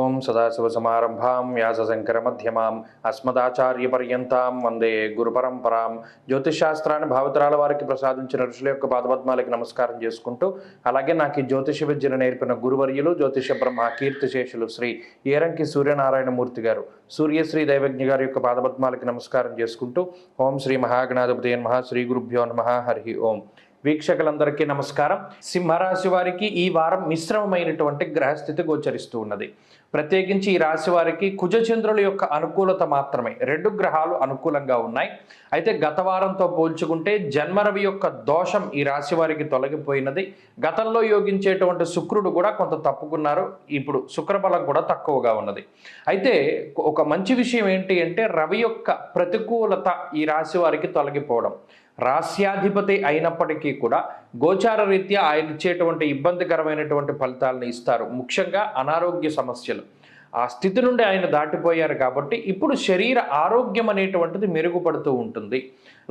ఓం సదాశివసమారంభాం వ్యాసశంకరమధ్యమాం అస్మదాచార్యపర్యంతాం వందే గురుపరంపరాం. జ్యోతిషాస్త్రాన్ని భావితరాల వారికి ప్రసాదించిన ఋషుల యొక్క పాదపద్మాలకి నమస్కారం చేసుకుంటూ, అలాగే నాకు ఈ జ్యోతిష విద్యను నేర్పిన గురువర్యులు జ్యోతిష బ్రహ్మ కీర్తిశేషులు శ్రీ ఏరంకి సూర్యనారాయణమూర్తి గారు, సూర్యశ్రీ దైవజ్ఞ గారి యొక్క పాదపద్మాలకి నమస్కారం చేసుకుంటూ, ఓం శ్రీ మహాగణాధిపతి నమః, శ్రీ గురుభ్యో నమః, హరి ఓం. వీక్షకులందరికీ నమస్కారం. సింహరాశి వారికి ఈ వారం మిశ్రమమైనటువంటి గ్రహస్థితి గోచరిస్తూ ఉన్నది. ప్రత్యేకించి ఈ రాశి వారికి కుజచంద్రుల యొక్క అనుకూలత మాత్రమే, 2 గ్రహాలు అనుకూలంగా ఉన్నాయి. అయితే గత వారంతో పోల్చుకుంటే జన్మరవి యొక్క దోషం ఈ రాశి వారికి తొలగిపోయినది. గతంలో యోగించేటువంటి శుక్రుడు కూడా కొంత తప్పుకున్నారు. ఇప్పుడు శుక్రబలం కూడా తక్కువగా ఉన్నది. అయితే ఒక మంచి విషయం ఏంటి అంటే, రవి యొక్క ప్రతికూలత ఈ రాశి వారికి తొలగిపోవడం. రాస్యాధిపతి అయినప్పటికీ కూడా గోచార రీత్యా ఆయన ఇచ్చేటువంటి ఇబ్బందికరమైనటువంటి ఫలితాలను ఇస్తారు. ముఖ్యంగా అనారోగ్య సమస్యలు, ఆ స్థితి నుండి ఆయన దాటిపోయారు కాబట్టి ఇప్పుడు శరీర ఆరోగ్యం అనేటువంటిది మెరుగుపడుతూ ఉంటుంది.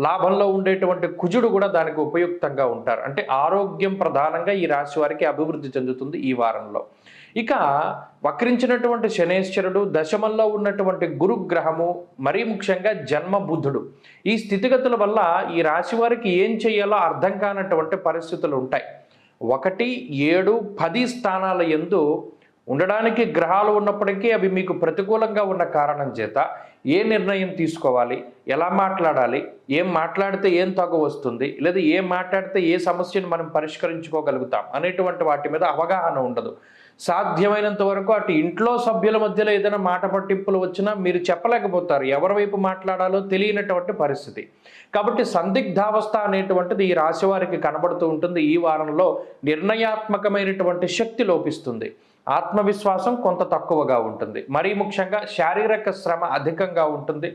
లాభంలో ఉండేటువంటి కుజుడు కూడా దానికి ఉపయుక్తంగా ఉంటారు. అంటే ఆరోగ్యం ప్రధానంగా ఈ రాశి వారికి అభివృద్ధి చెందుతుంది ఈ వారంలో. ఇక వక్రించినటువంటి శనేశ్వరుడు, దశమంలో ఉన్నటువంటి గురుగ్రహము, మరీ ముఖ్యంగా జన్మ బుధుడు, ఈ స్థితిగతుల వల్ల ఈ రాశి వారికి ఏం చేయాలో అర్థం కానటువంటి పరిస్థితులు ఉంటాయి. 1, 7, 10 స్థానాల యందు ఉండడానికి గ్రహాలు ఉన్నప్పటికీ అవి మీకు ప్రతికూలంగా ఉన్న కారణం చేత ఏ నిర్ణయం తీసుకోవాలి, ఎలా మాట్లాడాలి, ఏం మాట్లాడితే ఏం తగు వస్తుంది, లేదా ఏం మాట్లాడితే ఏ సమస్యను మనం పరిష్కరించుకోగలుగుతాం అనేటువంటి వాటి మీద అవగాహన ఉండదు. సాధ్యమైనంత వరకు అటు ఇంట్లో సభ్యుల మధ్యలో ఏదైనా మాట పట్టింపులు వచ్చినా మీరు చెప్పలేకపోతారు, ఎవరి వైపు మాట్లాడాలో తెలియనటువంటి పరిస్థితి. కాబట్టి సందిగ్ధావస్థ అనేటువంటిది ఈ రాశి వారికి కనబడుతూ ఉంటుంది. ఈ వారంలో నిర్ణయాత్మకమైనటువంటి శక్తి లోపిస్తుంది. ఆత్మవిశ్వాసం కొంత తక్కువగా ఉంటుంది. మరీ ముఖ్యంగా శారీరక శ్రమ అధికంగా ఉంటుంది.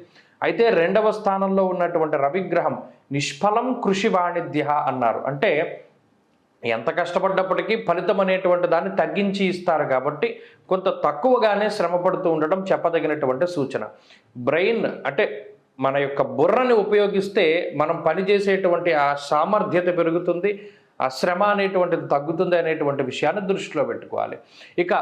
అయితే 2వ స్థానంలో ఉన్నటువంటి రవిగ్రహం నిష్ఫలం కృషి వాణిజ్య అన్నారు. అంటే ఎంత కష్టపడ్డప్పటికీ ఫలితం అనేటువంటి దాన్ని తగ్గించి ఇస్తారు కాబట్టి కొంత తక్కువగానే శ్రమ పడుతూ ఉండడం చెప్పదగినటువంటి సూచన. బ్రెయిన్ అంటే మన యొక్క బుర్రని ఉపయోగిస్తే మనం పనిచేసేటువంటి ఆ సామర్థ్యత పెరుగుతుంది, ఆ శ్రమ అనేటువంటిది తగ్గుతుంది అనేటువంటి విషయాన్ని దృష్టిలో పెట్టుకోవాలి. ఇక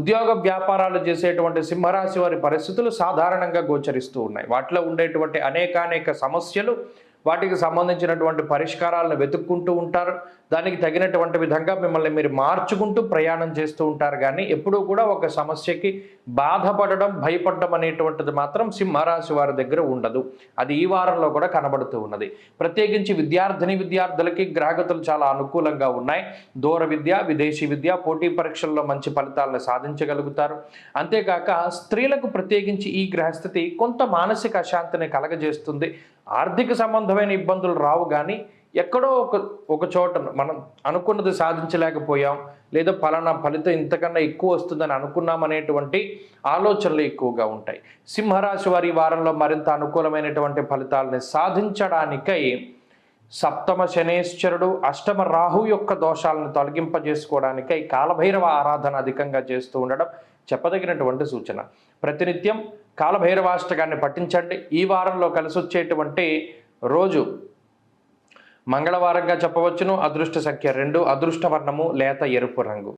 ఉద్యోగ వ్యాపారాలు చేసేటువంటి సింహరాశి వారి పరిస్థితులు సాధారణంగా గోచరిస్తూ ఉన్నాయి. వాటిలో ఉండేటువంటి అనేక సమస్యలు, వాటికి సంబంధించినటువంటి పరిష్కారాలను వెతుక్కుంటూ ఉంటారు. దానికి తగినటువంటి విధంగా మిమ్మల్ని మీరు మార్చుకుంటూ ప్రయాణం చేస్తూ ఉంటారు. కానీ ఎప్పుడూ కూడా ఒక సమస్యకి బాధపడడం, భయపడడం అనేటువంటిది మాత్రం సింహరాశి వారి దగ్గర ఉండదు. అది ఈ వారంలో కూడా కనబడుతూ ఉన్నది. ప్రత్యేకించి విద్యార్థులకి గ్రహగతులు చాలా అనుకూలంగా ఉన్నాయి. దూర విద్య, విదేశీ విద్య, పోటీ పరీక్షల్లో మంచి ఫలితాలను సాధించగలుగుతారు. అంతేకాక స్త్రీలకు ప్రత్యేకించి ఈ గ్రహస్థితి కొంత మానసిక అశాంతిని కలగజేస్తుంది. ఆర్థిక సంబంధమైన ఇబ్బందులు రావు, కానీ ఎక్కడో ఒక చోట మనం అనుకున్నది సాధించలేకపోయాం, లేదా పలానా ఫలితం ఇంతకన్నా ఎక్కువ వస్తుందని అనుకున్నాం అనేటువంటి ఆలోచనలు ఎక్కువగా ఉంటాయి. సింహరాశి వారి వారంలో మరింత అనుకూలమైనటువంటి ఫలితాలని సాధించడానికై సప్తమ శనేశ్వరుడు, అష్టమ రాహు యొక్క దోషాలను తొలగింపజేసుకోవడానికై కాలభైరవ ఆరాధన అధికంగా చేస్తూ ఉండడం చెప్పదగినటువంటి సూచన. ప్రతినిత్యం కాలభైరవాష్టకాన్ని పఠించండి. ఈ వారంలో కలిసి వచ్చేటువంటి రోజు మంగళవారంగా చెప్పవచ్చును. అదృష్ట సంఖ్య 2, అదృష్ట వర్ణము లేత ఎరుపు రంగు.